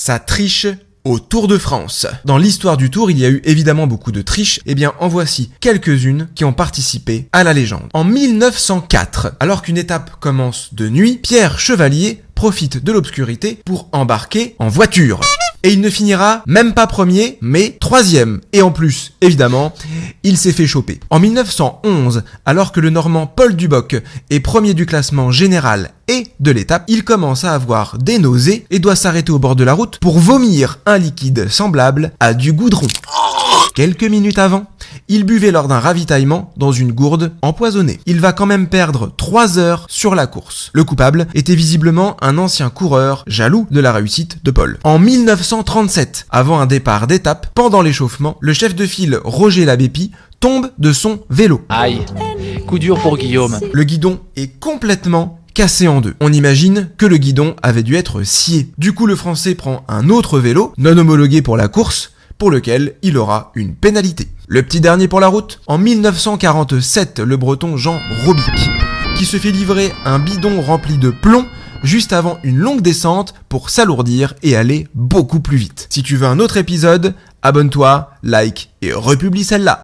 ça triche au Tour de France. Dans l'histoire du Tour, il y a eu évidemment beaucoup de triches, et bien en voici quelques-unes qui ont participé à la légende. En 1904, alors qu'une étape commence de nuit, Pierre Chevalier profite de l'obscurité pour embarquer en voiture. Et il ne finira même pas premier, mais troisième. Et en plus, évidemment, il s'est fait choper. En 1911, alors que le Normand Paul Duboc est premier du classement général et de l'étape, il commence à avoir des nausées et doit s'arrêter au bord de la route pour vomir un liquide semblable à du goudron. Quelques minutes avant, il buvait lors d'un ravitaillement dans une gourde empoisonnée. Il va quand même perdre 3 heures sur la course. Le coupable était visiblement un ancien coureur jaloux de la réussite de Paul. En 1937, avant un départ d'étape, pendant l'échauffement, le chef de file Roger Labépie tombe de son vélo. Aïe, coup dur pour Guillaume. Le guidon est complètement cassé en deux. On imagine que le guidon avait dû être scié. Du coup, le Français prend un autre vélo, non homologué pour la course, pour lequel il aura une pénalité. Le petit dernier pour la route, en 1947, le breton Jean Robic, qui se fait livrer un bidon rempli de plomb juste avant une longue descente pour s'alourdir et aller beaucoup plus vite. Si tu veux un autre épisode, abonne-toi, like et republie celle-là.